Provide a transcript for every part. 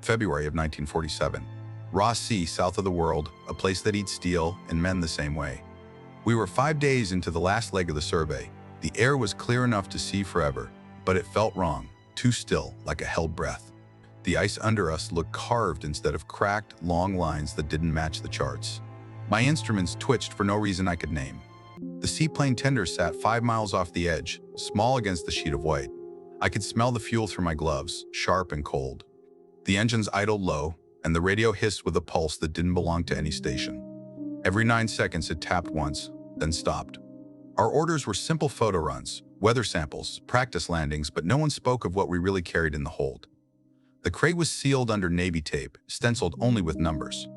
February of 1947. Ross Sea, south of the world, a place that eats steel and men the same way. We were 5 days into the last leg of the survey. The air was clear enough to see forever, but it felt wrong, too still, like a held breath. The ice under us looked carved instead of cracked, long lines that didn't match the charts. My instruments twitched for no reason I could name. The seaplane tender sat 5 miles off the edge, small against the sheet of white. I could smell the fuel through my gloves, sharp and cold. The engines idled low, and the radio hissed with a pulse that didn't belong to any station. Every 9 seconds it tapped once, then stopped. Our orders were simple photo runs, weather samples, practice landings, but no one spoke of what we really carried in the hold. The crate was sealed under Navy tape, stenciled only with numbers.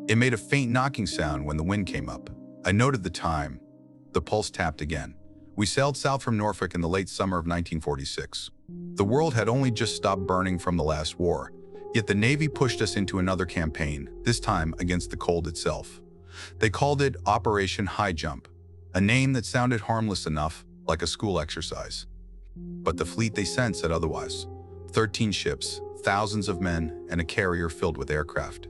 It made a faint knocking sound when the wind came up. I noted the time. The pulse tapped again. We sailed south from Norfolk in the late summer of 1946. The world had only just stopped burning from the last war, yet the Navy pushed us into another campaign, this time against the cold itself. They called it Operation Highjump, a name that sounded harmless enough, like a school exercise. But the fleet they sent said otherwise. 13 ships, thousands of men, and a carrier filled with aircraft.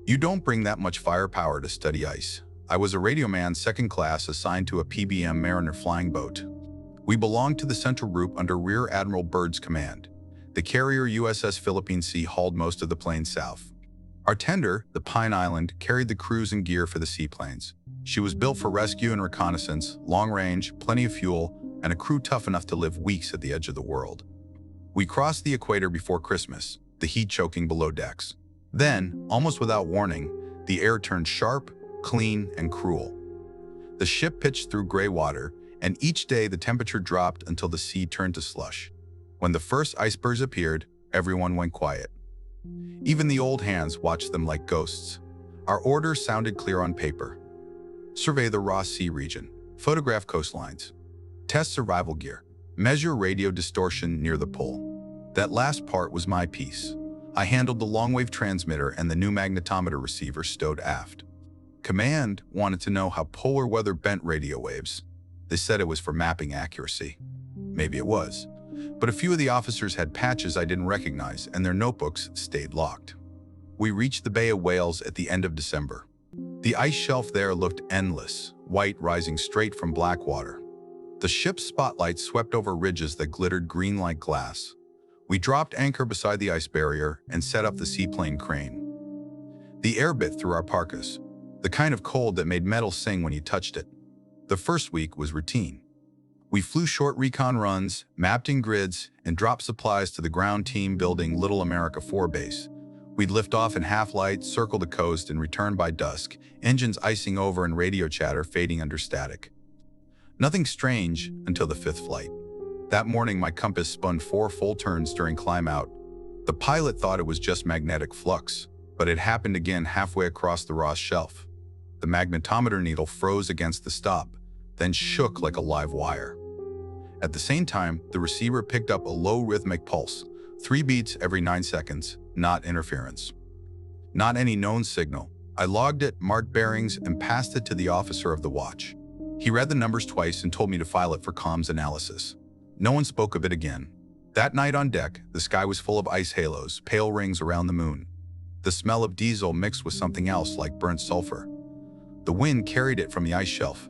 You don't bring that much firepower to study ice. I was a radioman second class assigned to a PBM Mariner flying boat. We belonged to the Central Group under Rear Admiral Byrd's command. The carrier USS Philippine Sea hauled most of the planes south. Our tender, the Pine Island, carried the crews and gear for the seaplanes. She was built for rescue and reconnaissance, long range, plenty of fuel, and a crew tough enough to live weeks at the edge of the world. We crossed the equator before Christmas, the heat choking below decks. Then, almost without warning, the air turned sharp, clean, and cruel. The ship pitched through gray water, and each day the temperature dropped until the sea turned to slush. When the first icebergs appeared, everyone went quiet. Even the old hands watched them like ghosts. Our orders sounded clear on paper. Survey the Ross Sea region, photograph coastlines, test survival gear, measure radio distortion near the pole. That last part was my piece. I handled the longwave transmitter and the new magnetometer receiver stowed aft. Command wanted to know how polar weather bent radio waves. They said it was for mapping accuracy. Maybe it was. But a few of the officers had patches I didn't recognize, and their notebooks stayed locked. We reached the Bay of Whales at the end of December. The ice shelf there looked endless, white rising straight from black water. The ship's spotlights swept over ridges that glittered green like glass. We dropped anchor beside the ice barrier and set up the seaplane crane. The air bit through our parkas, the kind of cold that made metal sing when you touched it. The first week was routine. We flew short recon runs, mapped in grids, and dropped supplies to the ground team building Little America 4 base. We'd lift off in half-light, circle the coast, and return by dusk, engines icing over and radio chatter fading under static. Nothing strange until the 5th flight. That morning, my compass spun 4 full turns during climb out. The pilot thought it was just magnetic flux, but it happened again halfway across the Ross Shelf. The magnetometer needle froze against the stop, then shook like a live wire. At the same time, the receiver picked up a low rhythmic pulse, 3 beats every 9 seconds, not interference. Not any known signal. I logged it, marked bearings, and passed it to the officer of the watch. He read the numbers twice and told me to file it for comms analysis. No one spoke of it again. That night on deck, the sky was full of ice halos, pale rings around the moon. The smell of diesel mixed with something else like burnt sulfur. The wind carried it from the ice shelf.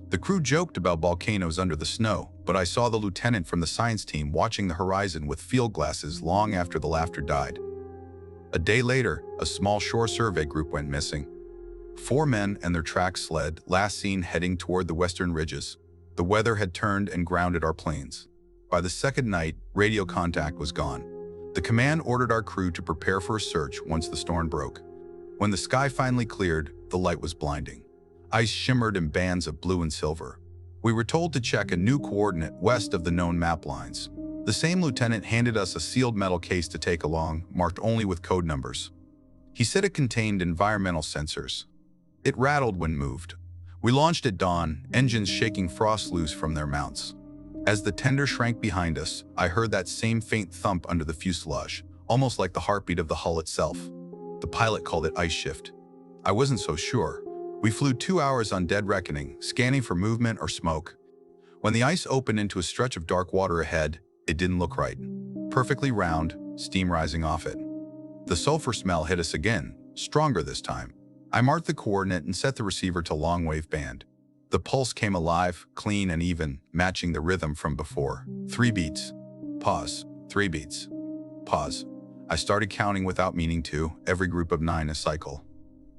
The crew joked about volcanoes under the snow, but I saw the lieutenant from the science team watching the horizon with field glasses long after the laughter died. A day later, a small shore survey group went missing. 4 men and their track sled, last seen heading toward the western ridges. The weather had turned and grounded our planes. By the second night, radio contact was gone. The command ordered our crew to prepare for a search once the storm broke. When the sky finally cleared, the light was blinding. Ice shimmered in bands of blue and silver. We were told to check a new coordinate west of the known map lines. The same lieutenant handed us a sealed metal case to take along, marked only with code numbers. He said it contained environmental sensors. It rattled when moved. We launched at dawn, engines shaking frost loose from their mounts. As the tender shrank behind us, I heard that same faint thump under the fuselage, almost like the heartbeat of the hull itself. The pilot called it ice shift. I wasn't so sure. We flew 2 hours on dead reckoning, scanning for movement or smoke. When the ice opened into a stretch of dark water ahead, it didn't look right. Perfectly round, steam rising off it. The sulfur smell hit us again, stronger this time. I marked the coordinate and set the receiver to longwave band. The pulse came alive, clean and even, matching the rhythm from before. 3 beats. Pause. 3 beats. Pause. I started counting without meaning to, every group of 9 a cycle.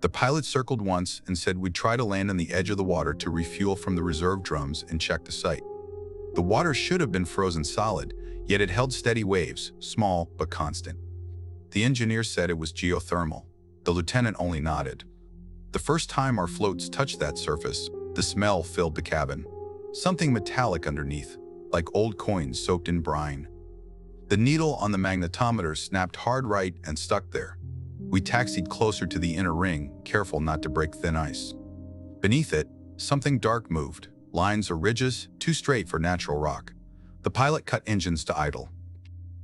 The pilot circled once and said we'd try to land on the edge of the water to refuel from the reserve drums and check the site. The water should have been frozen solid, yet it held steady waves, small but constant. The engineer said it was geothermal. The lieutenant only nodded. The first time our floats touched that surface, the smell filled the cabin. Something metallic underneath, like old coins soaked in brine. The needle on the magnetometer snapped hard right and stuck there. We taxied closer to the inner ring, careful not to break thin ice. Beneath it, something dark moved, lines or ridges, too straight for natural rock. The pilot cut engines to idle.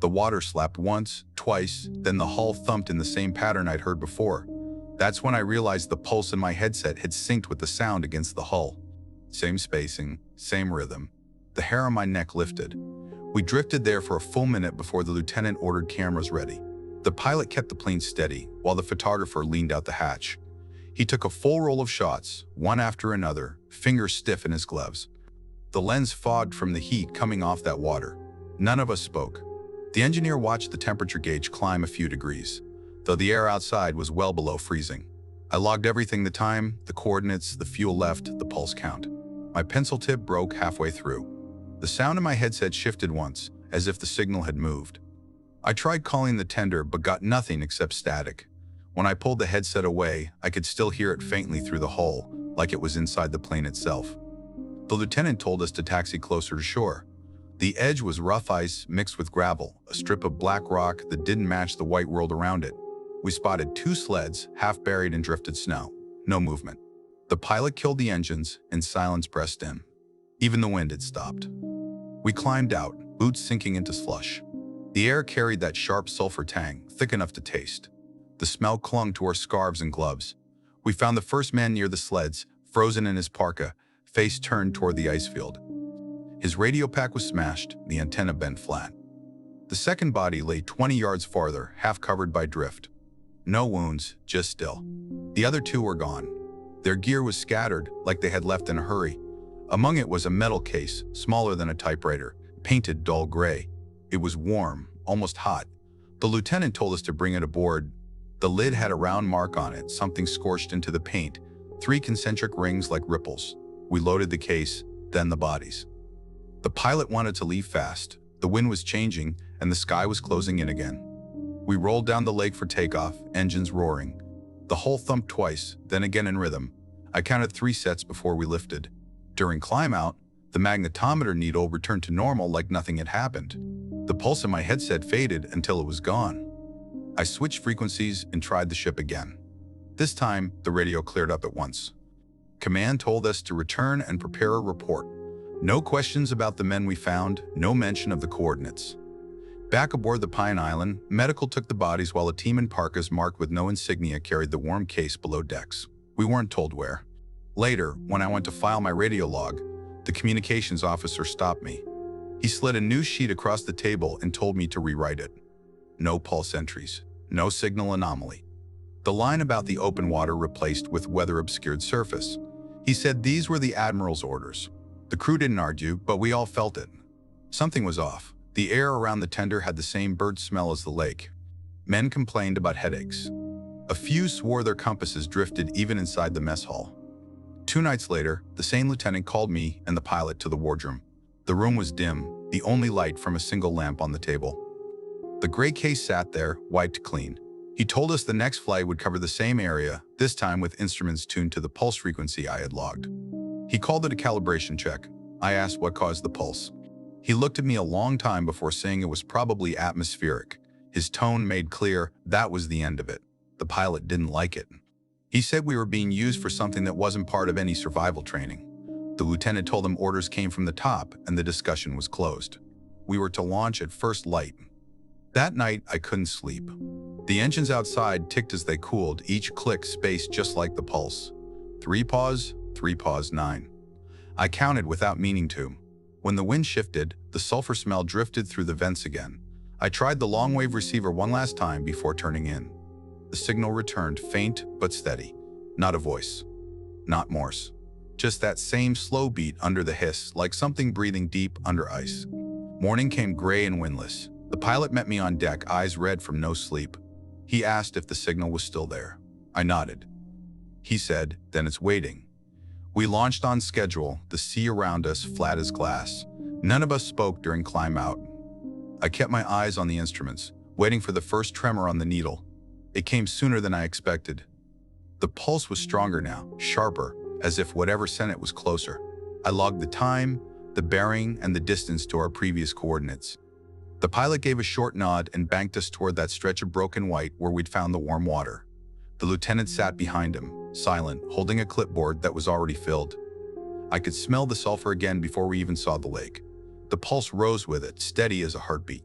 The water slapped once, twice, then the hull thumped in the same pattern I'd heard before. That's when I realized the pulse in my headset had synced with the sound against the hull. Same spacing, same rhythm. The hair on my neck lifted. We drifted there for a full minute before the lieutenant ordered cameras ready. The pilot kept the plane steady, while the photographer leaned out the hatch. He took a full roll of shots, one after another, fingers stiff in his gloves. The lens fogged from the heat coming off that water. None of us spoke. The engineer watched the temperature gauge climb a few degrees, though the air outside was well below freezing. I logged everything: the time, the coordinates, the fuel left, the pulse count. My pencil tip broke halfway through. The sound in my headset shifted once, as if the signal had moved. I tried calling the tender but got nothing except static. When I pulled the headset away, I could still hear it faintly through the hull, like it was inside the plane itself. The lieutenant told us to taxi closer to shore. The edge was rough ice mixed with gravel, a strip of black rock that didn't match the white world around it. We spotted 2 sleds, half buried in drifted snow. No movement. The pilot killed the engines, and silence pressed in. Even the wind had stopped. We climbed out, boots sinking into slush. The air carried that sharp sulfur tang, thick enough to taste. The smell clung to our scarves and gloves. We found the first man near the sleds, frozen in his parka, face turned toward the ice field. His radio pack was smashed, the antenna bent flat. The second body lay 20 yards farther, half covered by drift. No wounds, just still. The other 2 were gone. Their gear was scattered, like they had left in a hurry. Among it was a metal case, smaller than a typewriter, painted dull gray. It was warm, almost hot. The lieutenant told us to bring it aboard. The lid had a round mark on it, something scorched into the paint, 3 concentric rings like ripples. We loaded the case, then the bodies. The pilot wanted to leave fast. The wind was changing, and the sky was closing in again. We rolled down the lake for takeoff, engines roaring. The hull thumped twice, then again in rhythm. I counted 3 sets before we lifted. During climb-out, the magnetometer needle returned to normal like nothing had happened. The pulse in my headset faded until it was gone. I switched frequencies and tried the ship again. This time, the radio cleared up at once. Command told us to return and prepare a report. No questions about the men we found, no mention of the coordinates. Back aboard the Pine Island, medical took the bodies while a team in parkas marked with no insignia carried the warm case below decks. We weren't told where. Later, when I went to file my radio log, the communications officer stopped me. He slid a new sheet across the table and told me to rewrite it. No pulse entries, no signal anomaly. The line about the open water replaced with weather-obscured surface. He said these were the Admiral's orders. The crew didn't argue, but we all felt it. Something was off. The air around the tender had the same bird smell as the lake. Men complained about headaches. A few swore their compasses drifted even inside the mess hall. 2 nights later, the same lieutenant called me and the pilot to the wardroom. The room was dim, the only light from a single lamp on the table. The gray case sat there, wiped clean. He told us the next flight would cover the same area, this time with instruments tuned to the pulse frequency I had logged. He called it a calibration check. I asked what caused the pulse. He looked at me a long time before saying it was probably atmospheric. His tone made clear that was the end of it. The pilot didn't like it. He said we were being used for something that wasn't part of any survival training. The lieutenant told him orders came from the top and the discussion was closed. We were to launch at first light. That night, I couldn't sleep. The engines outside ticked as they cooled, each click spaced just like the pulse. 3 pause, 9. I counted without meaning to. When the wind shifted, the sulfur smell drifted through the vents again. I tried the longwave receiver one last time before turning in. The signal returned, faint but steady. Not a voice. Not Morse. Just that same slow beat under the hiss, like something breathing deep under ice. Morning came gray and windless. The pilot met me on deck, eyes red from no sleep. He asked if the signal was still there. I nodded. He said, "Then it's waiting." We launched on schedule, the sea around us flat as glass. None of us spoke during climb out. I kept my eyes on the instruments, waiting for the first tremor on the needle. It came sooner than I expected. The pulse was stronger now, sharper, as if whatever sent it was closer. I logged the time, the bearing, and the distance to our previous coordinates. The pilot gave a short nod and banked us toward that stretch of broken white where we'd found the warm water. The lieutenant sat behind him, silent, holding a clipboard that was already filled. I could smell the sulfur again before we even saw the lake. The pulse rose with it, steady as a heartbeat.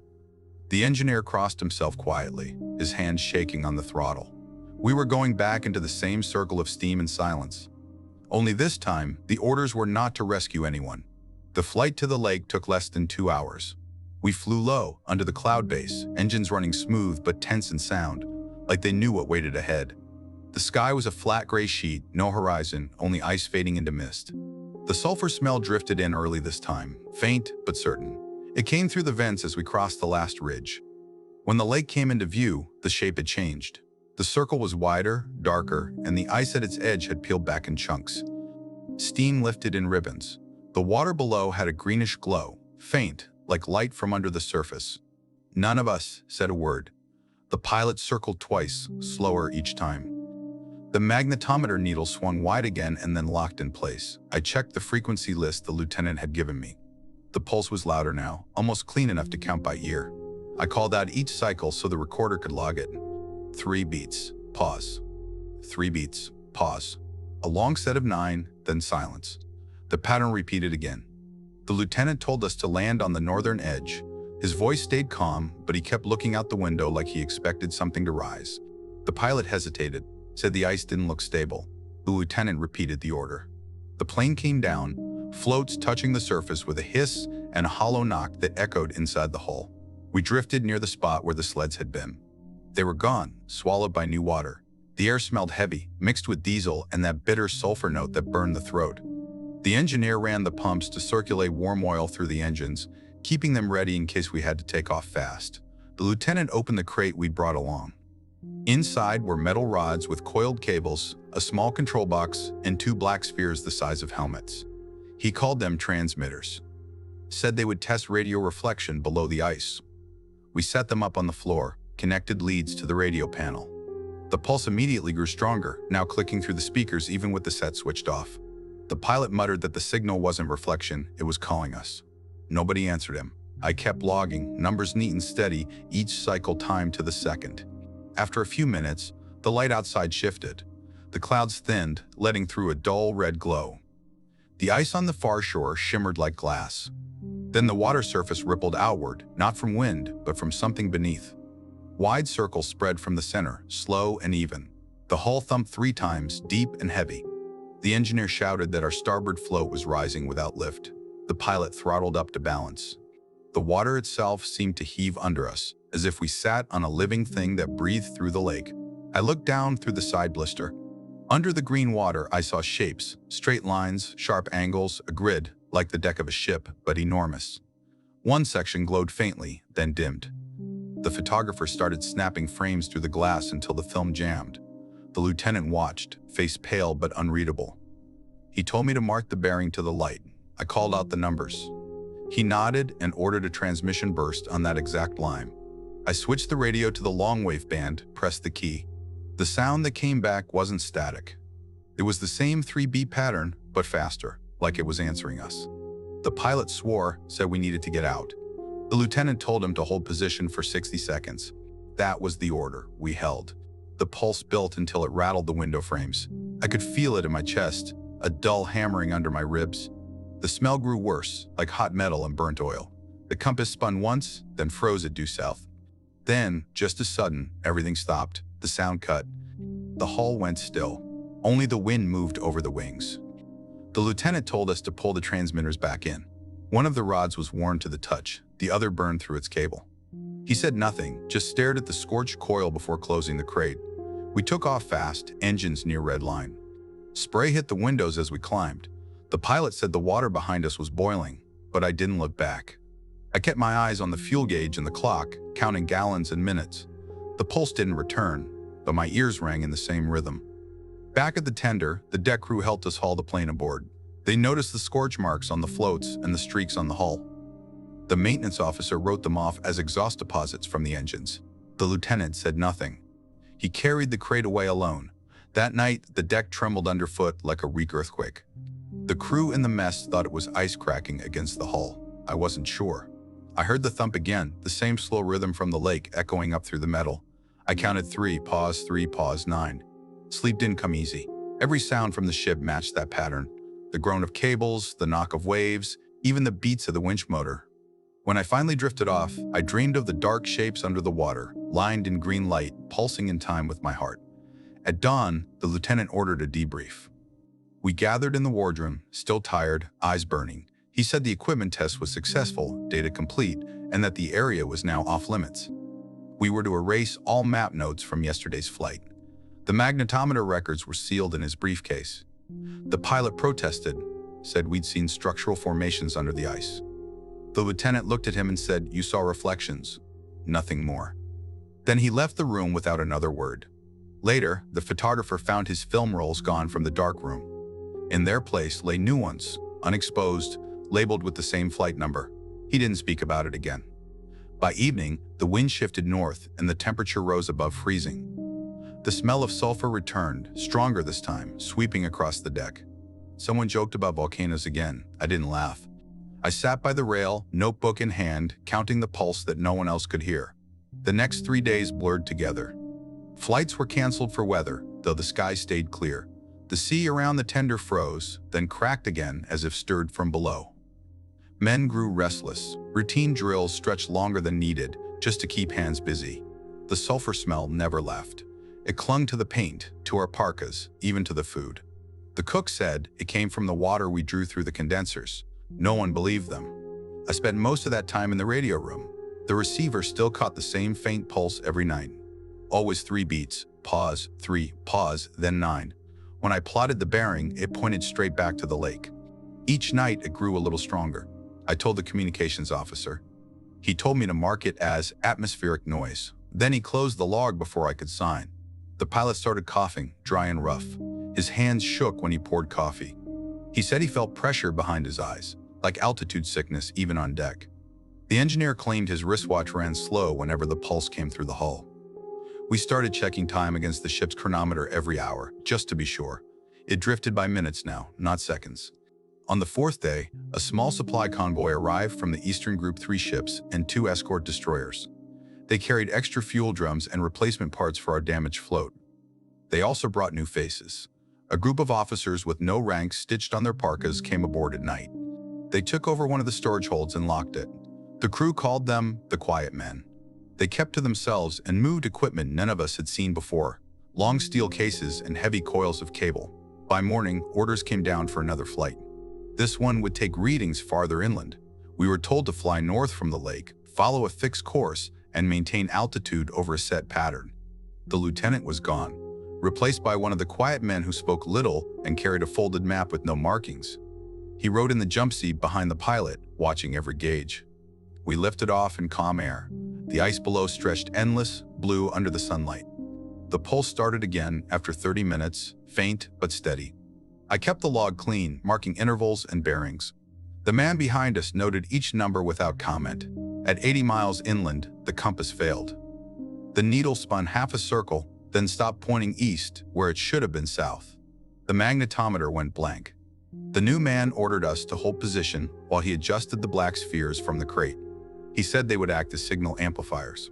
The engineer crossed himself quietly, his hands shaking on the throttle. We were going back into the same circle of steam and silence. Only this time, the orders were not to rescue anyone. The flight to the lake took less than 2 hours. We flew low, under the cloud base, engines running smooth but tense in sound, like they knew what waited ahead. The sky was a flat gray sheet, no horizon, only ice fading into mist. The sulfur smell drifted in early this time, faint but certain. It came through the vents as we crossed the last ridge. When the lake came into view, the shape had changed. The circle was wider, darker, and the ice at its edge had peeled back in chunks. Steam lifted in ribbons. The water below had a greenish glow, faint, like light from under the surface. None of us said a word. The pilot circled twice, slower each time. The magnetometer needle swung wide again and then locked in place. I checked the frequency list the lieutenant had given me. The pulse was louder now, almost clean enough to count by ear. I called out each cycle so the recorder could log it. 3 beats, pause. 3 beats, pause. A long set of 9, then silence. The pattern repeated again. The lieutenant told us to land on the northern edge. His voice stayed calm, but he kept looking out the window like he expected something to rise. The pilot hesitated, said the ice didn't look stable. The lieutenant repeated the order. The plane came down, floats touching the surface with a hiss and a hollow knock that echoed inside the hull. We drifted near the spot where the sleds had been. They were gone, swallowed by new water. The air smelled heavy, mixed with diesel and that bitter sulfur note that burned the throat. The engineer ran the pumps to circulate warm oil through the engines, keeping them ready in case we had to take off fast. The lieutenant opened the crate we'd brought along. Inside were metal rods with coiled cables, a small control box, and 2 black spheres the size of helmets. He called them transmitters. Said they would test radio reflection below the ice. We set them up on the floor, connected leads to the radio panel. The pulse immediately grew stronger, now clicking through the speakers even with the set switched off. The pilot muttered that the signal wasn't reflection, it was calling us. Nobody answered him. I kept logging, numbers neat and steady, each cycle timed to the second. After a few minutes, the light outside shifted. The clouds thinned, letting through a dull red glow. The ice on the far shore shimmered like glass. Then the water surface rippled outward, not from wind, but from something beneath. Wide circles spread from the center, slow and even. The hull thumped 3 times, deep and heavy. The engineer shouted that our starboard float was rising without lift. The pilot throttled up to balance. The water itself seemed to heave under us, as if we sat on a living thing that breathed through the lake. I looked down through the side blister. Under the green water, I saw shapes, straight lines, sharp angles, a grid, like the deck of a ship, but enormous. One section glowed faintly, then dimmed. The photographer started snapping frames through the glass until the film jammed. The lieutenant watched, face pale but unreadable. He told me to mark the bearing to the light. I called out the numbers. He nodded and ordered a transmission burst on that exact line. I switched the radio to the longwave band, pressed the key. The sound that came back wasn't static. It was the same 3-beat pattern, but faster, like it was answering us. The pilot swore, said we needed to get out. The lieutenant told him to hold position for 60 seconds. That was the order. We held. The pulse built until it rattled the window frames. I could feel it in my chest, a dull hammering under my ribs. The smell grew worse, like hot metal and burnt oil. The compass spun once, then froze at due south. Then, just as sudden, everything stopped. The sound cut. The hull went still. Only the wind moved over the wings. The lieutenant told us to pull the transmitters back in. One of the rods was worn to the touch, the other burned through its cable. He said nothing, just stared at the scorched coil before closing the crate. We took off fast, engines near red line. Spray hit the windows as we climbed. The pilot said the water behind us was boiling, but I didn't look back. I kept my eyes on the fuel gauge and the clock, counting gallons and minutes. The pulse didn't return, but my ears rang in the same rhythm. Back at the tender, the deck crew helped us haul the plane aboard. They noticed the scorch marks on the floats and the streaks on the hull. The maintenance officer wrote them off as exhaust deposits from the engines. The lieutenant said nothing. He carried the crate away alone. That night, the deck trembled underfoot like a weak earthquake. The crew in the mess thought it was ice cracking against the hull. I wasn't sure. I heard the thump again, the same slow rhythm from the lake echoing up through the metal. I counted 3, pause, 9. Sleep didn't come easy. Every sound from the ship matched that pattern. The groan of cables, the knock of waves, even the beats of the winch motor. When I finally drifted off, I dreamed of the dark shapes under the water, lined in green light, pulsing in time with my heart. At dawn, the lieutenant ordered a debrief. We gathered in the wardroom, still tired, eyes burning. He said the equipment test was successful, data complete, and that the area was now off limits. We were to erase all map notes from yesterday's flight. The magnetometer records were sealed in his briefcase. The pilot protested, said we'd seen structural formations under the ice. The lieutenant looked at him and said, "You saw reflections." Nothing more. Then he left the room without another word. Later, the photographer found his film rolls gone from the dark room. In their place lay new ones, unexposed, labeled with the same flight number. He didn't speak about it again. By evening, the wind shifted north and the temperature rose above freezing. The smell of sulfur returned, stronger this time, sweeping across the deck. Someone joked about volcanoes again. I didn't laugh. I sat by the rail, notebook in hand, counting the pulse that no one else could hear. The next 3 days blurred together. Flights were canceled for weather, though the sky stayed clear. The sea around the tender froze, then cracked again as if stirred from below. Men grew restless. Routine drills stretched longer than needed, just to keep hands busy. The sulfur smell never left. It clung to the paint, to our parkas, even to the food. The cook said it came from the water we drew through the condensers. No one believed them. I spent most of that time in the radio room. The receiver still caught the same faint pulse every night. Always 3 beats, pause, 3, pause, then 9. When I plotted the bearing, it pointed straight back to the lake. Each night, it grew a little stronger. I told the communications officer. He told me to mark it as atmospheric noise. Then he closed the log before I could sign. The pilot started coughing, dry and rough. His hands shook when he poured coffee. He said he felt pressure behind his eyes, like altitude sickness even on deck. The engineer claimed his wristwatch ran slow whenever the pulse came through the hull. We started checking time against the ship's chronometer every hour, just to be sure. It drifted by minutes now, not seconds. On the 4th day, a small supply convoy arrived from the Eastern Group 3 ships and 2 escort destroyers. They carried extra fuel drums and replacement parts for our damaged float. They also brought new faces. A group of officers with no ranks stitched on their parkas came aboard at night. They took over one of the storage holds and locked it. The crew called them the Quiet Men. They kept to themselves and moved equipment none of us had seen before, long steel cases and heavy coils of cable. By morning, orders came down for another flight. This one would take readings farther inland. We were told to fly north from the lake, follow a fixed course, and maintain altitude over a set pattern. The lieutenant was gone, replaced by one of the quiet men who spoke little and carried a folded map with no markings. He rode in the jump seat behind the pilot, watching every gauge. We lifted off in calm air. The ice below stretched endless, blue under the sunlight. The pulse started again after 30 minutes, faint but steady. I kept the log clean, marking intervals and bearings. The man behind us noted each number without comment. At 80 miles inland, the compass failed. The needle spun half a circle, then stopped pointing east where it should have been south. The magnetometer went blank. The new man ordered us to hold position while he adjusted the black spheres from the crate. He said they would act as signal amplifiers.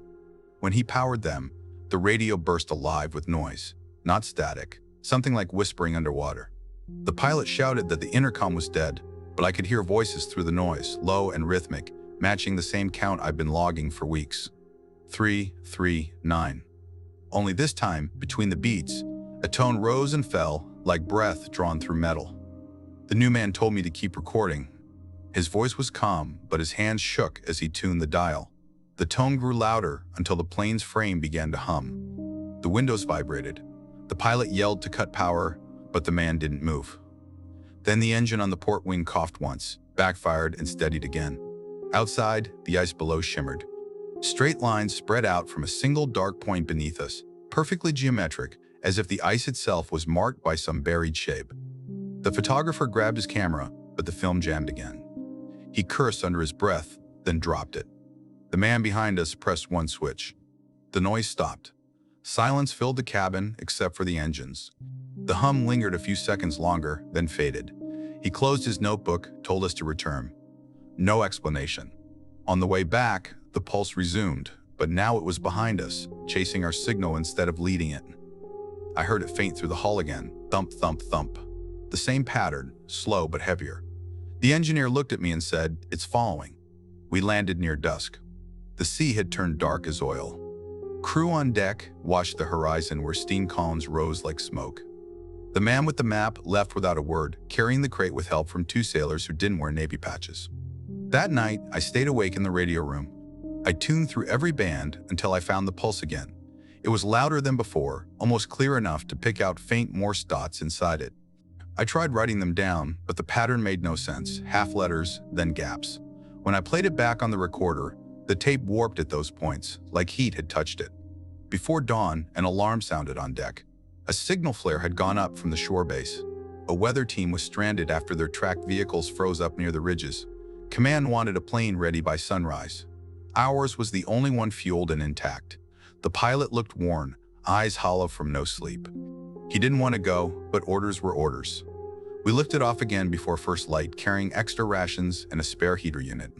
When he powered them, the radio burst alive with noise, not static, something like whispering underwater. The pilot shouted that the intercom was dead, but I could hear voices through the noise, low and rhythmic, matching the same count I've been logging for weeks. 3, 3, 9. Only this time, between the beats, a tone rose and fell like breath drawn through metal. The new man told me to keep recording. His voice was calm, but his hands shook as he tuned the dial. The tone grew louder until the plane's frame began to hum. The windows vibrated. The pilot yelled to cut power, but the man didn't move. Then the engine on the port wing coughed once, backfired, and steadied again. Outside, the ice below shimmered. Straight lines spread out from a single dark point beneath us, perfectly geometric, as if the ice itself was marked by some buried shape. The photographer grabbed his camera, but the film jammed again. He cursed under his breath, then dropped it. The man behind us pressed one switch. The noise stopped. Silence filled the cabin, except for the engines. The hum lingered a few seconds longer, then faded. He closed his notebook, told us to return. No explanation. On the way back, the pulse resumed, but now it was behind us, chasing our signal instead of leading it. I heard it faint through the hull again, thump, thump, thump. The same pattern, slow but heavier. The engineer looked at me and said, "It's following." We landed near dusk. The sea had turned dark as oil. Crew on deck watched the horizon where steam columns rose like smoke. The man with the map left without a word, carrying the crate with help from two sailors who didn't wear navy patches. That night, I stayed awake in the radio room. I tuned through every band until I found the pulse again. It was louder than before, almost clear enough to pick out faint Morse dots inside it. I tried writing them down, but the pattern made no sense, half letters, then gaps. When I played it back on the recorder, the tape warped at those points, like heat had touched it. Before dawn, an alarm sounded on deck. A signal flare had gone up from the shore base. A weather team was stranded after their tracked vehicles froze up near the ridges. Command wanted a plane ready by sunrise. Ours was the only one fueled and intact. The pilot looked worn, eyes hollow from no sleep. He didn't want to go, but orders were orders. We lifted off again before first light, carrying extra rations and a spare heater unit.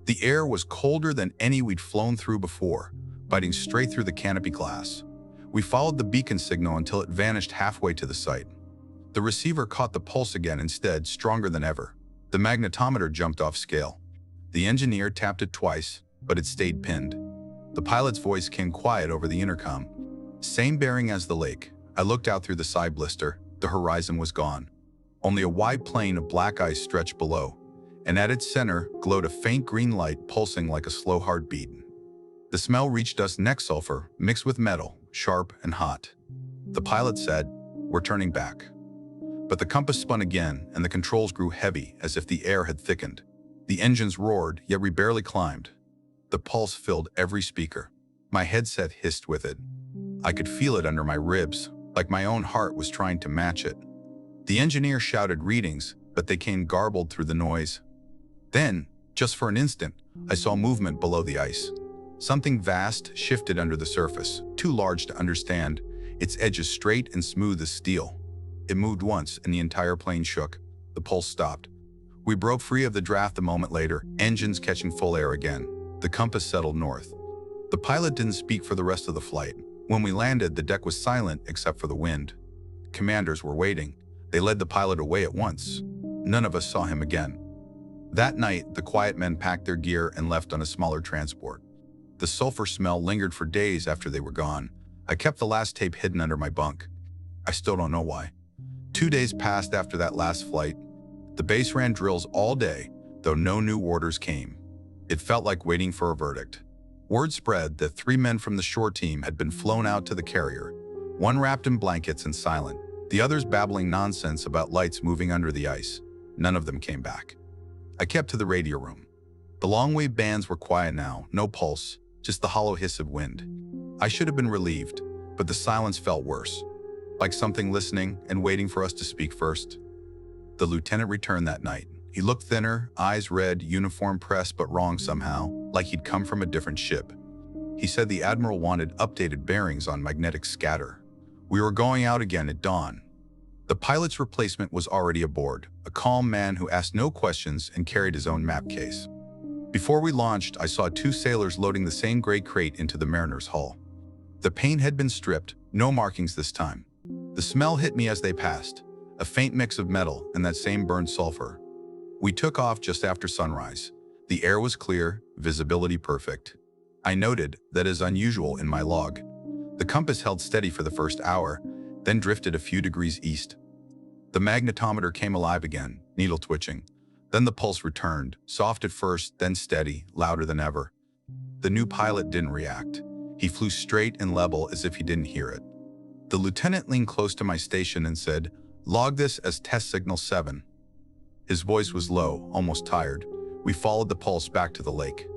The air was colder than any we'd flown through before, biting straight through the canopy glass. We followed the beacon signal until it vanished halfway to the site. The receiver caught the pulse again instead, stronger than ever. The magnetometer jumped off scale. The engineer tapped it twice, but it stayed pinned. The pilot's voice came quiet over the intercom. Same bearing as the lake. I looked out through the side blister. The horizon was gone. Only a wide plain of black ice stretched below, and at its center glowed a faint green light pulsing like a slow heartbeat. The smell reached us neck sulfur, mixed with metal, sharp and hot. The pilot said, "We're turning back." But the compass spun again, and the controls grew heavy as if the air had thickened. The engines roared, yet we barely climbed. The pulse filled every speaker. My headset hissed with it. I could feel it under my ribs, like my own heart was trying to match it. The engineer shouted readings, but they came garbled through the noise. Then, just for an instant, I saw movement below the ice. Something vast shifted under the surface, too large to understand, its edges straight and smooth as steel. It moved once, and the entire plane shook. The pulse stopped. We broke free of the draft a moment later, engines catching full air again. The compass settled north. The pilot didn't speak for the rest of the flight. When we landed, the deck was silent except for the wind. Commanders were waiting. They led the pilot away at once. None of us saw him again. That night, the quiet men packed their gear and left on a smaller transport. The sulfur smell lingered for days after they were gone. I kept the last tape hidden under my bunk. I still don't know why. 2 days passed after that last flight. The base ran drills all day, though no new orders came. It felt like waiting for a verdict. Word spread that 3 men from the shore team had been flown out to the carrier, one wrapped in blankets and silent, the others babbling nonsense about lights moving under the ice. None of them came back. I kept to the radio room. The longwave bands were quiet now, no pulse, just the hollow hiss of wind. I should have been relieved, but the silence felt worse, like something listening and waiting for us to speak first. The lieutenant returned that night. He looked thinner, eyes red, uniform pressed but wrong somehow, like he'd come from a different ship. He said the admiral wanted updated bearings on magnetic scatter. We were going out again at dawn. The pilot's replacement was already aboard, a calm man who asked no questions and carried his own map case. Before we launched, I saw 2 sailors loading the same gray crate into the Mariner's hull. The paint had been stripped, no markings this time. The smell hit me as they passed, a faint mix of metal and that same burned sulfur. We took off just after sunrise. The air was clear, visibility perfect. I noted that is unusual in my log. The compass held steady for the first hour, then drifted a few degrees east. The magnetometer came alive again, needle twitching. Then the pulse returned, soft at first, then steady, louder than ever. The new pilot didn't react. He flew straight and level as if he didn't hear it. The lieutenant leaned close to my station and said, "Log this as test signal 7. His voice was low, almost tired. We followed the pulse back to the lake.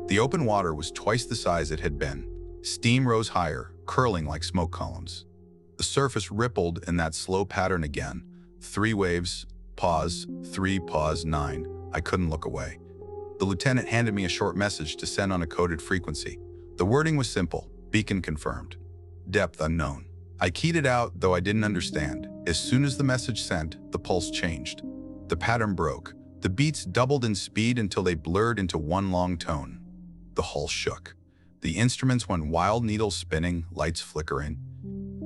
The open water was twice the size it had been. Steam rose higher, curling like smoke columns. The surface rippled in that slow pattern again. 3 waves, pause, 3, pause, 9. I couldn't look away. The lieutenant handed me a short message to send on a coded frequency. The wording was simple: beacon confirmed. Depth unknown. I keyed it out, though I didn't understand. As soon as the message sent, the pulse changed. The pattern broke. The beats doubled in speed until they blurred into one long tone. The hull shook. The instruments went wild, needles spinning, lights flickering.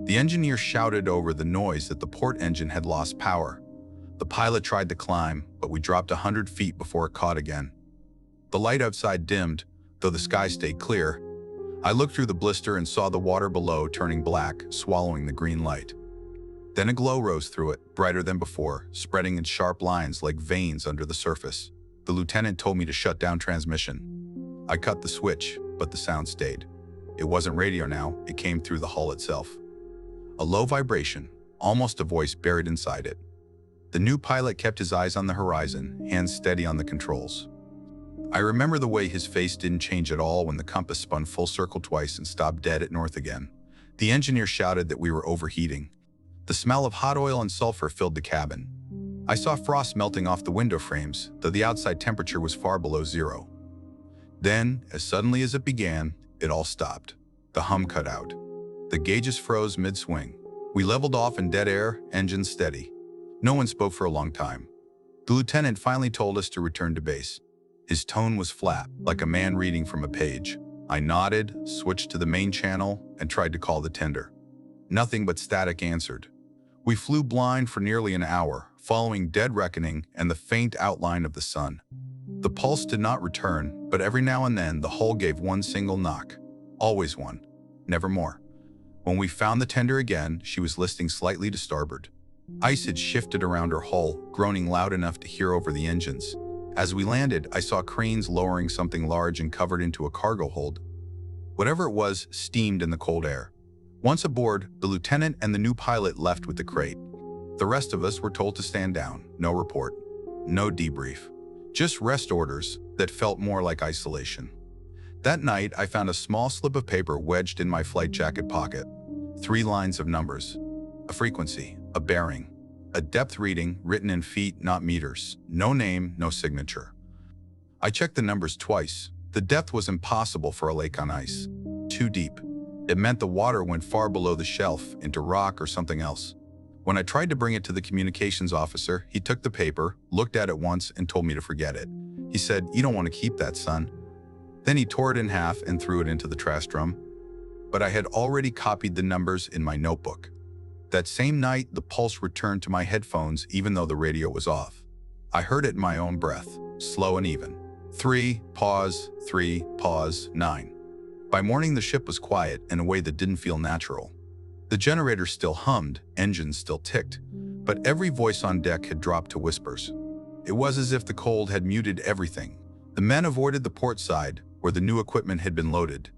The engineer shouted over the noise that the port engine had lost power. The pilot tried to climb, but we dropped 100 feet before it caught again. The light outside dimmed, though the sky stayed clear. I looked through the blister and saw the water below turning black, swallowing the green light. Then a glow rose through it, brighter than before, spreading in sharp lines like veins under the surface. The lieutenant told me to shut down transmission. I cut the switch, but the sound stayed. It wasn't radio now, it came through the hull itself. A low vibration, almost a voice buried inside it. The new pilot kept his eyes on the horizon, hands steady on the controls. I remember the way his face didn't change at all when the compass spun full circle twice and stopped dead at north again. The engineer shouted that we were overheating. The smell of hot oil and sulfur filled the cabin. I saw frost melting off the window frames, though the outside temperature was far below 0. Then, as suddenly as it began, it all stopped. The hum cut out. The gauges froze mid-swing. We leveled off in dead air, engines steady. No one spoke for a long time. The lieutenant finally told us to return to base. His tone was flat, like a man reading from a page. I nodded, switched to the main channel, and tried to call the tender. Nothing but static answered. We flew blind for nearly an hour, following dead reckoning and the faint outline of the sun. The pulse did not return, but every now and then the hull gave one single knock. Always one, never more. When we found the tender again, she was listing slightly to starboard. Ice had shifted around her hull, groaning loud enough to hear over the engines. As we landed, I saw cranes lowering something large and covered into a cargo hold. Whatever it was steamed in the cold air. Once aboard, the lieutenant and the new pilot left with the crate. The rest of us were told to stand down. No report, no debrief. Just rest orders that felt more like isolation. That night, I found a small slip of paper wedged in my flight jacket pocket. 3 lines of numbers. A frequency, a bearing, a depth reading written in feet, not meters. No name, no signature. I checked the numbers twice. The depth was impossible for a lake on ice. Too deep. It meant the water went far below the shelf, into rock or something else. When I tried to bring it to the communications officer, he took the paper, looked at it once, and told me to forget it. He said, "You don't want to keep that, son." Then he tore it in half and threw it into the trash drum. But I had already copied the numbers in my notebook. That same night, the pulse returned to my headphones even though the radio was off. I heard it in my own breath, slow and even. 3, pause, 3, pause, 9. By morning, the ship was quiet in a way that didn't feel natural. The generator still hummed, engines still ticked, but every voice on deck had dropped to whispers. It was as if the cold had muted everything. The men avoided the port side, where the new equipment had been loaded.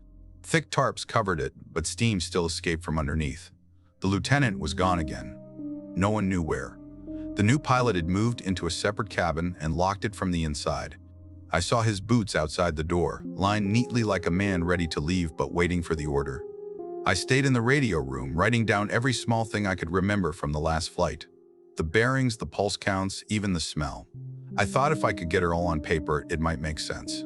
Thick tarps covered it, but steam still escaped from underneath. The lieutenant was gone again. No one knew where. The new pilot had moved into a separate cabin and locked it from the inside. I saw his boots outside the door, lined neatly like a man ready to leave but waiting for the order. I stayed in the radio room, writing down every small thing I could remember from the last flight. The bearings, the pulse counts, even the smell. I thought if I could get it all on paper, it might make sense.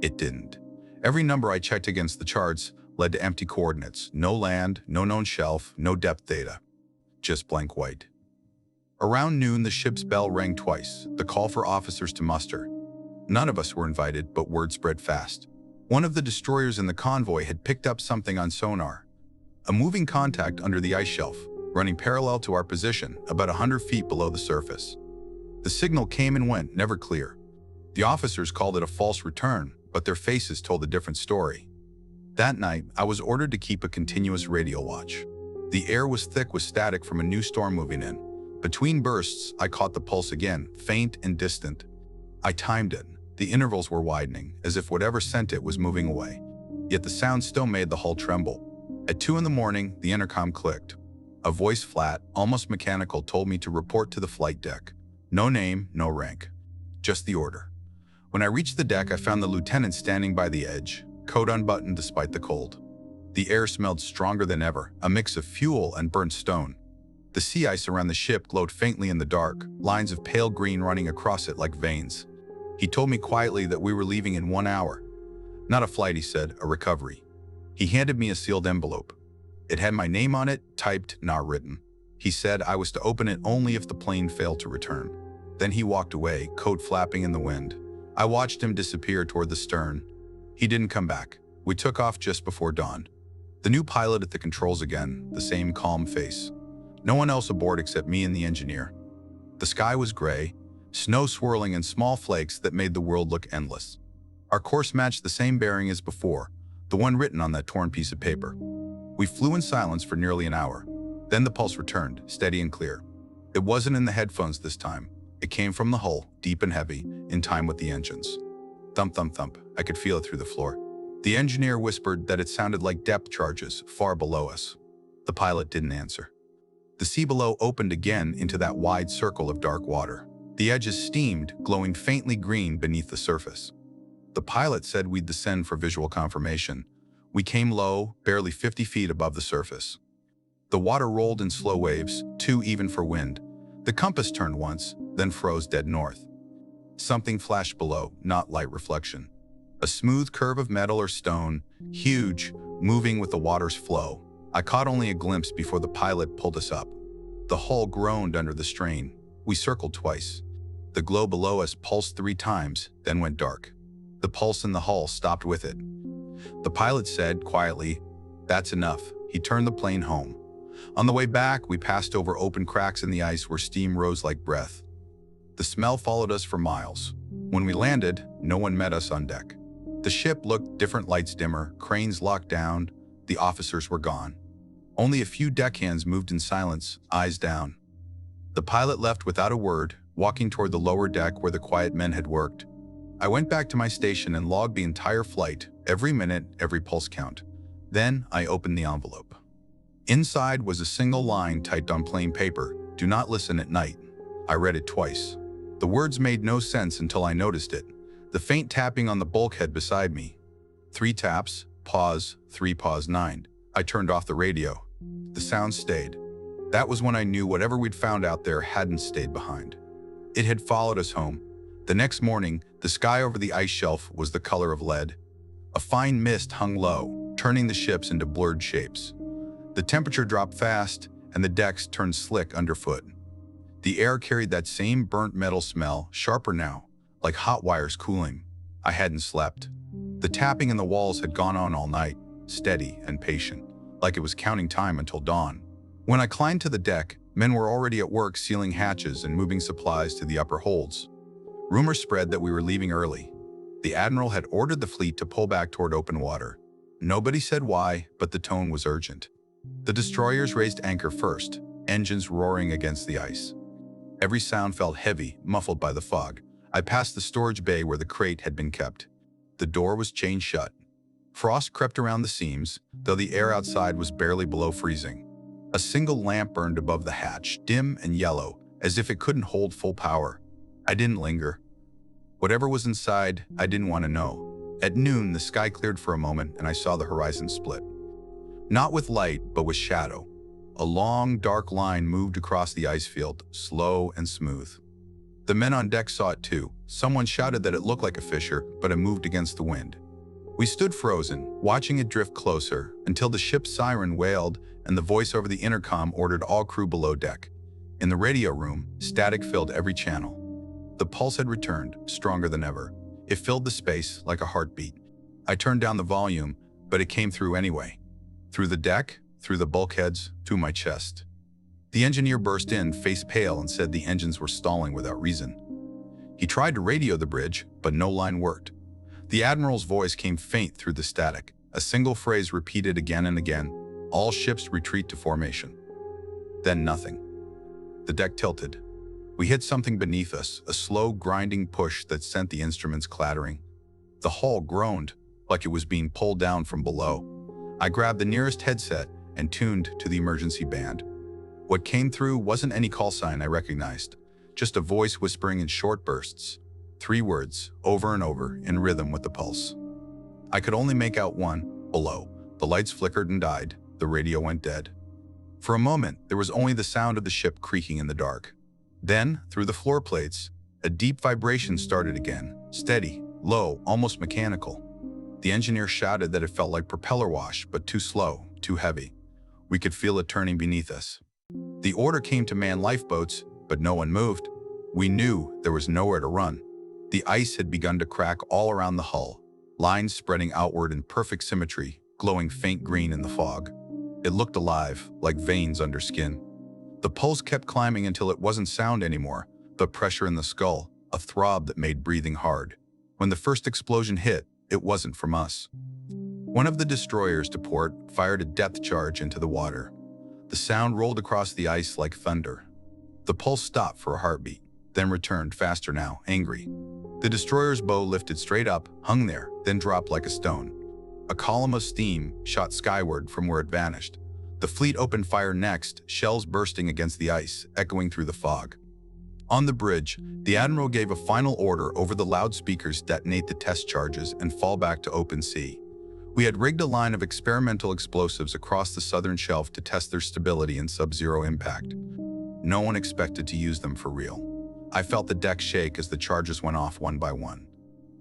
It didn't. Every number I checked against the charts led to empty coordinates. No land, no known shelf, no depth data. Just blank white. Around noon, the ship's bell rang twice, the call for officers to muster. None of us were invited, but word spread fast. One of the destroyers in the convoy had picked up something on sonar. A moving contact under the ice shelf, running parallel to our position, about 100 feet below the surface. The signal came and went, never clear. The officers called it a false return, but their faces told a different story. That night, I was ordered to keep a continuous radio watch. The air was thick with static from a new storm moving in. Between bursts, I caught the pulse again, faint and distant. I timed it. The intervals were widening, as if whatever sent it was moving away. Yet the sound still made the hull tremble. At 2 in the morning, the intercom clicked. A voice flat, almost mechanical, told me to report to the flight deck. No name, no rank. Just the order. When I reached the deck, I found the lieutenant standing by the edge, coat unbuttoned despite the cold. The air smelled stronger than ever, a mix of fuel and burnt stone. The sea ice around the ship glowed faintly in the dark, lines of pale green running across it like veins. He told me quietly that we were leaving in 1 hour. Not a flight, he said, a recovery. He handed me a sealed envelope. It had my name on it, typed, not written. He said I was to open it only if the plane failed to return. Then he walked away, coat flapping in the wind. I watched him disappear toward the stern. He didn't come back. We took off just before dawn. The new pilot at the controls again, the same calm face. No one else aboard except me and the engineer. The sky was gray, snow swirling in small flakes that made the world look endless. Our course matched the same bearing as before, the one written on that torn piece of paper. We flew in silence for nearly an hour. Then the pulse returned, steady and clear. It wasn't in the headphones this time. It came from the hull, deep and heavy, in time with the engines. Thump, thump, thump. I could feel it through the floor. The engineer whispered that it sounded like depth charges far below us. The pilot didn't answer. The sea below opened again into that wide circle of dark water. The edges steamed, glowing faintly green beneath the surface. The pilot said we'd descend for visual confirmation. We came low, barely 50 feet above the surface. The water rolled in slow waves, too even for wind. The compass turned once, then froze dead north. Something flashed below, not light reflection. A smooth curve of metal or stone, huge, moving with the water's flow. I caught only a glimpse before the pilot pulled us up. The hull groaned under the strain. We circled twice. The glow below us pulsed 3 times, then went dark. The pulse in the hull stopped with it. The pilot said, quietly, "That's enough." He turned the plane home. On the way back, we passed over open cracks in the ice where steam rose like breath. The smell followed us for miles. When we landed, no one met us on deck. The ship looked different, lights dimmer, cranes locked down. The officers were gone. Only a few deckhands moved in silence, eyes down. The pilot left without a word, walking toward the lower deck where the quiet men had worked. I went back to my station and logged the entire flight, every minute, every pulse count. Then I opened the envelope. Inside was a single line typed on plain paper, "Do not listen at night." I read it twice. The words made no sense until I noticed it. The faint tapping on the bulkhead beside me. 3 taps, pause, 3 pause 9. I turned off the radio. The sound stayed. That was when I knew whatever we'd found out there hadn't stayed behind. It had followed us home. The next morning, the sky over the ice shelf was the color of lead. A fine mist hung low, turning the ships into blurred shapes. The temperature dropped fast, and the decks turned slick underfoot. The air carried that same burnt metal smell, sharper now, like hot wires cooling. I hadn't slept. The tapping in the walls had gone on all night, steady and patient, like it was counting time until dawn. When I climbed to the deck, men were already at work sealing hatches and moving supplies to the upper holds. Rumors spread that we were leaving early. The admiral had ordered the fleet to pull back toward open water. Nobody said why, but the tone was urgent. The destroyers raised anchor first, engines roaring against the ice. Every sound felt heavy, muffled by the fog. I passed the storage bay where the crate had been kept. The door was chained shut. Frost crept around the seams, though the air outside was barely below freezing. A single lamp burned above the hatch, dim and yellow, as if it couldn't hold full power. I didn't linger. Whatever was inside, I didn't want to know. At noon, the sky cleared for a moment and I saw the horizon split. Not with light, but with shadow. A long, dark line moved across the ice field, slow and smooth. The men on deck saw it too. Someone shouted that it looked like a fissure, but it moved against the wind. We stood frozen, watching it drift closer, until the ship's siren wailed and the voice over the intercom ordered all crew below deck. In the radio room, static filled every channel. The pulse had returned, stronger than ever. It filled the space like a heartbeat. I turned down the volume, but it came through anyway. Through the deck, through the bulkheads, to my chest. The engineer burst in, face pale, and said the engines were stalling without reason. He tried to radio the bridge, but no line worked. The admiral's voice came faint through the static, a single phrase repeated again and again: "All ships retreat to formation." Then nothing. The deck tilted. We hit something beneath us, a slow, grinding push that sent the instruments clattering. The hull groaned, like it was being pulled down from below. I grabbed the nearest headset and tuned to the emergency band. What came through wasn't any call sign I recognized, just a voice whispering in short bursts, 3 words, over and over, in rhythm with the pulse. I could only make out one: below. The lights flickered and died. The radio went dead. For a moment, there was only the sound of the ship creaking in the dark. Then, through the floor plates, a deep vibration started again, steady, low, almost mechanical. The engineer shouted that it felt like propeller wash, but too slow, too heavy. We could feel it turning beneath us. The order came to man lifeboats, but no one moved. We knew there was nowhere to run. The ice had begun to crack all around the hull, lines spreading outward in perfect symmetry, glowing faint green in the fog. It looked alive, like veins under skin. The pulse kept climbing until it wasn't sound anymore, but pressure in the skull, a throb that made breathing hard. When the first explosion hit, it wasn't from us. One of the destroyers to port fired a depth charge into the water. The sound rolled across the ice like thunder. The pulse stopped for a heartbeat, then returned faster now, angry. The destroyer's bow lifted straight up, hung there, then dropped like a stone. A column of steam shot skyward from where it vanished. The fleet opened fire next, shells bursting against the ice, echoing through the fog. On the bridge, the Admiral gave a final order over the loudspeakers: detonate the test charges and fall back to open sea. We had rigged a line of experimental explosives across the southern shelf to test their stability in sub-zero impact. No one expected to use them for real. I felt the deck shake as the charges went off one by one.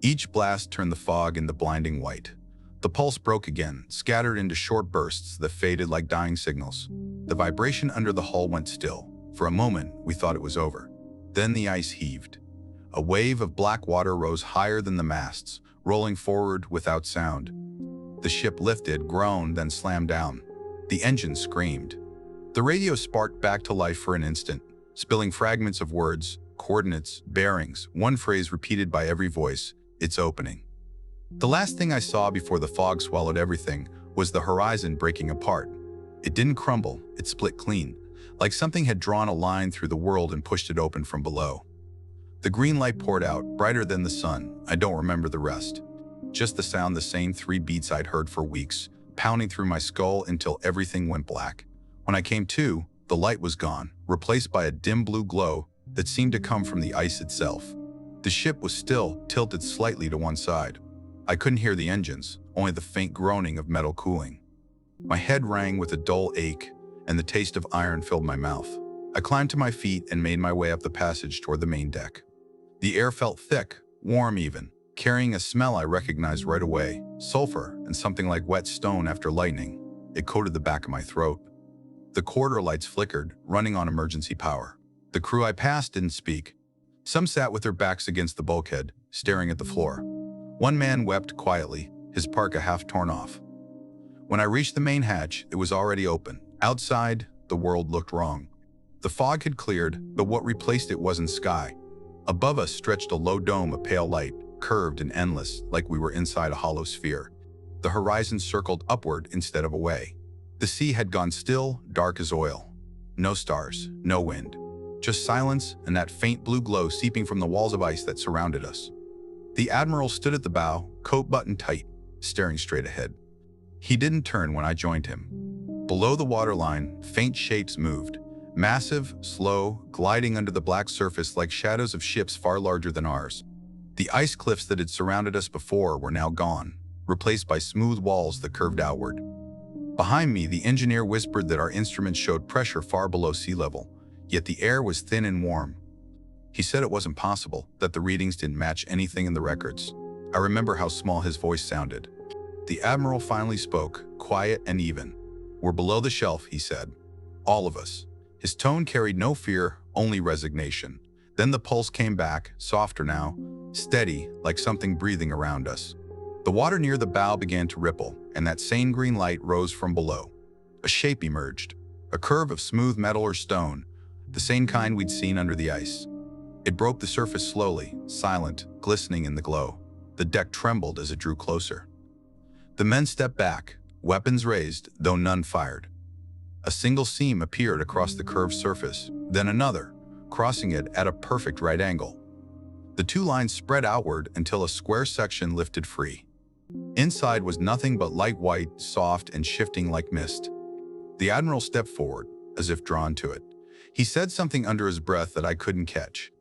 Each blast turned the fog into blinding white. The pulse broke again, scattered into short bursts that faded like dying signals. The vibration under the hull went still. For a moment, we thought it was over. Then the ice heaved. A wave of black water rose higher than the masts, rolling forward without sound. The ship lifted, groaned, then slammed down. The engine screamed. The radio sparked back to life for an instant, spilling fragments of words, coordinates, bearings, one phrase repeated by every voice: "It's opening." The last thing I saw before the fog swallowed everything was the horizon breaking apart. It didn't crumble, it split clean, like something had drawn a line through the world and pushed it open from below. The green light poured out, brighter than the sun. I don't remember the rest. Just the sound, the same 3 beats I'd heard for weeks, pounding through my skull until everything went black. When I came to, the light was gone, replaced by a dim blue glow that seemed to come from the ice itself. The ship was still tilted slightly to one side. I couldn't hear the engines, only the faint groaning of metal cooling. My head rang with a dull ache, and the taste of iron filled my mouth. I climbed to my feet and made my way up the passage toward the main deck. The air felt thick, warm even, carrying a smell I recognized right away: sulfur and something like wet stone after lightning. It coated the back of my throat. The corridor lights flickered, running on emergency power. The crew I passed didn't speak. Some sat with their backs against the bulkhead, staring at the floor. One man wept quietly, his parka half torn off. When I reached the main hatch, it was already open. Outside, the world looked wrong. The fog had cleared, but what replaced it wasn't sky. Above us stretched a low dome of pale light, curved and endless, like we were inside a hollow sphere. The horizon circled upward instead of away. The sea had gone still, dark as oil. No stars, no wind. Just silence and that faint blue glow seeping from the walls of ice that surrounded us. The Admiral stood at the bow, coat buttoned tight, staring straight ahead. He didn't turn when I joined him. Below the waterline, faint shapes moved, massive, slow, gliding under the black surface like shadows of ships far larger than ours. The ice cliffs that had surrounded us before were now gone, replaced by smooth walls that curved outward. Behind me, the engineer whispered that our instruments showed pressure far below sea level, yet the air was thin and warm. He said it wasn't possible, that the readings didn't match anything in the records. I remember how small his voice sounded. The Admiral finally spoke, quiet and even. "We're below the shelf," he said. "All of us." His tone carried no fear, only resignation. Then the pulse came back, softer now, steady, like something breathing around us. The water near the bow began to ripple, and that same green light rose from below. A shape emerged, a curve of smooth metal or stone, the same kind we'd seen under the ice. It broke the surface slowly, silent, glistening in the glow. The deck trembled as it drew closer. The men stepped back, weapons raised, though none fired. A single seam appeared across the curved surface, then another, crossing it at a perfect right angle. The 2 lines spread outward until a square section lifted free. Inside was nothing but light white, soft, and shifting like mist. The Admiral stepped forward, as if drawn to it. He said something under his breath that I couldn't catch.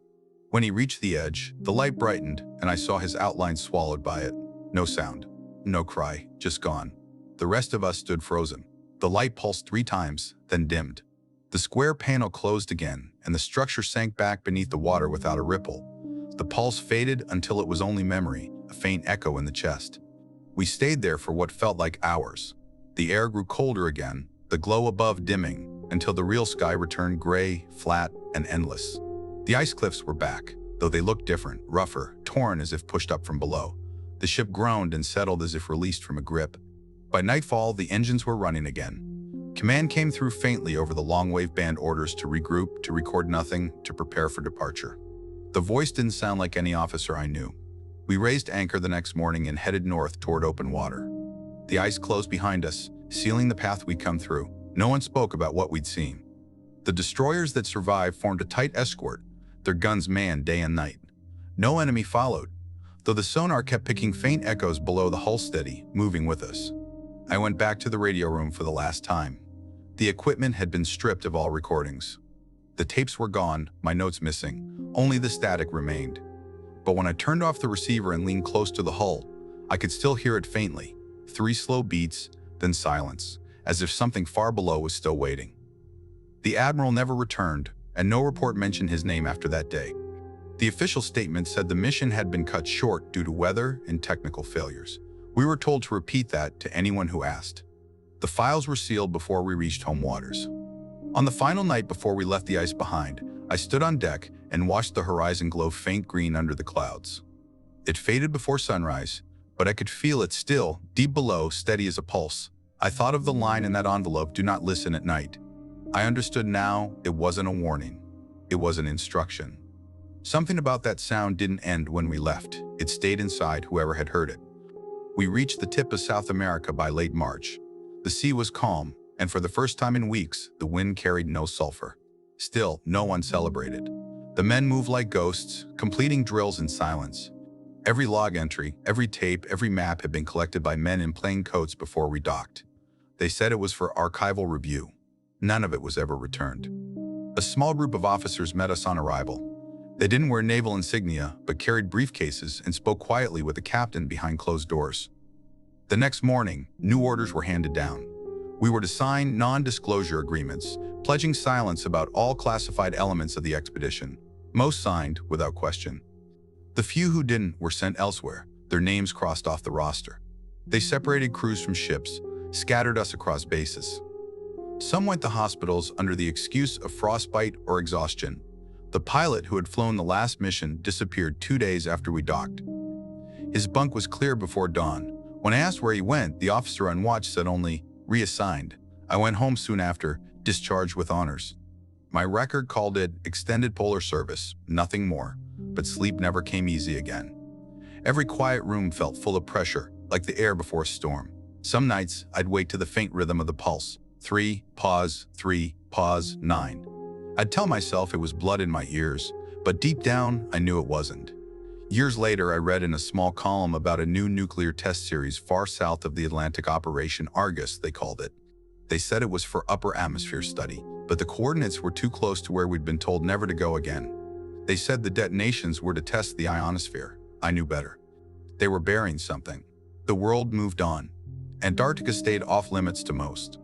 When he reached the edge, the light brightened, and I saw his outline swallowed by it. No sound, no cry, just gone. The rest of us stood frozen. The light pulsed 3 times, then dimmed. The square panel closed again, and the structure sank back beneath the water without a ripple. The pulse faded until it was only memory, a faint echo in the chest. We stayed there for what felt like hours. The air grew colder again, the glow above dimming, until the real sky returned gray, flat, and endless. The ice cliffs were back, though they looked different, rougher, torn as if pushed up from below. The ship groaned and settled as if released from a grip. By nightfall, the engines were running again. Command came through faintly over the longwave band orders to regroup, to record nothing, to prepare for departure. The voice didn't sound like any officer I knew. We raised anchor the next morning and headed north toward open water. The ice closed behind us, sealing the path we'd come through. No one spoke about what we'd seen. The destroyers that survived formed a tight escort, their guns manned day and night. No enemy followed, though the sonar kept picking faint echoes below the hull steady, moving with us. I went back to the radio room for the last time. The equipment had been stripped of all recordings. The tapes were gone, my notes missing. Only the static remained. But when I turned off the receiver and leaned close to the hull, I could still hear it faintly. 3 slow beats, then silence, as if something far below was still waiting. The Admiral never returned, and no report mentioned his name after that day. The official statement said the mission had been cut short due to weather and technical failures. We were told to repeat that to anyone who asked. The files were sealed before we reached home waters. On the final night before we left the ice behind, I stood on deck and watched the horizon glow faint green under the clouds. It faded before sunrise, but I could feel it still, deep below, steady as a pulse. I thought of the line in that envelope, "Do not listen at night." I understood now it wasn't a warning. It was an instruction. Something about that sound didn't end when we left. It stayed inside whoever had heard it. We reached the tip of South America by late March. The sea was calm, and for the first time in weeks, the wind carried no sulfur. Still, no one celebrated. The men moved like ghosts, completing drills in silence. Every log entry, every tape, every map had been collected by men in plain coats before we docked. They said it was for archival review. None of it was ever returned. A small group of officers met us on arrival. They didn't wear naval insignia, but carried briefcases and spoke quietly with the captain behind closed doors. The next morning, new orders were handed down. We were to sign non-disclosure agreements, pledging silence about all classified elements of the expedition. Most signed without question. The few who didn't were sent elsewhere, their names crossed off the roster. They separated crews from ships, scattered us across bases. Some went to hospitals under the excuse of frostbite or exhaustion. The pilot who had flown the last mission disappeared 2 days after we docked. His bunk was clear before dawn. When I asked where he went, the officer on watch said only, "Reassigned." I went home soon after, discharged with honors. My record called it extended polar service, nothing more, but sleep never came easy again. Every quiet room felt full of pressure, like the air before a storm. Some nights, I'd wake to the faint rhythm of the pulse. 3, pause, 3, pause, 9. I'd tell myself it was blood in my ears, but deep down, I knew it wasn't. Years later, I read in a small column about a new nuclear test series far south of the Atlantic, Operation Argus, they called it. They said it was for upper atmosphere study, but the coordinates were too close to where we'd been told never to go again. They said the detonations were to test the ionosphere. I knew better. They were burying something. The world moved on. Antarctica stayed off limits to most.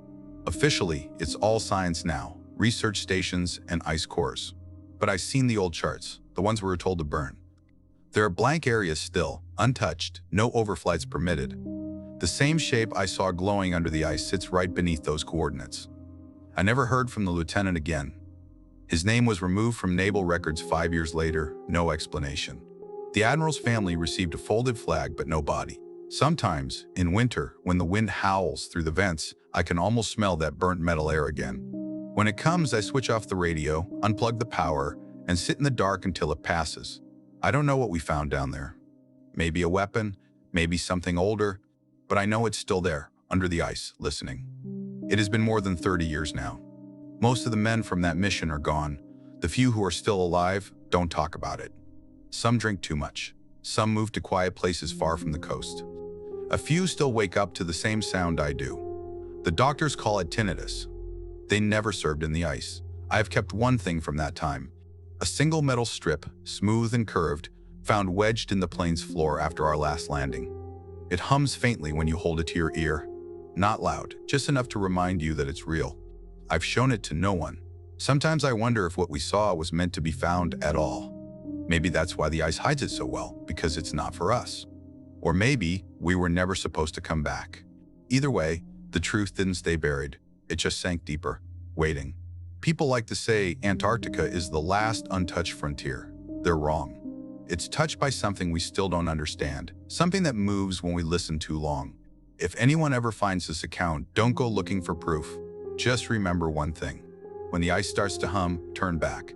Officially, it's all science now, research stations and ice cores. But I've seen the old charts, the ones we were told to burn. There are blank areas still, untouched, no overflights permitted. The same shape I saw glowing under the ice sits right beneath those coordinates. I never heard from the lieutenant again. His name was removed from naval records 5 years later, no explanation. The admiral's family received a folded flag but no body. Sometimes, in winter, when the wind howls through the vents, I can almost smell that burnt metal air again. When it comes, I switch off the radio, unplug the power, and sit in the dark until it passes. I don't know what we found down there. Maybe a weapon, maybe something older, but I know it's still there, under the ice, listening. It has been more than 30 years now. Most of the men from that mission are gone. The few who are still alive don't talk about it. Some drink too much. Some move to quiet places far from the coast. A few still wake up to the same sound I do. The doctors call it tinnitus. They never served in the ice. I have kept one thing from that time. A single metal strip, smooth and curved, found wedged in the plane's floor after our last landing. It hums faintly when you hold it to your ear. Not loud, just enough to remind you that it's real. I've shown it to no one. Sometimes I wonder if what we saw was meant to be found at all. Maybe that's why the ice hides it so well, because it's not for us. Or maybe we were never supposed to come back. Either way, the truth didn't stay buried. It just sank deeper, waiting. People like to say Antarctica is the last untouched frontier. They're wrong. It's touched by something we still don't understand, something that moves when we listen too long. If anyone ever finds this account, don't go looking for proof. Just remember one thing. When the ice starts to hum, turn back.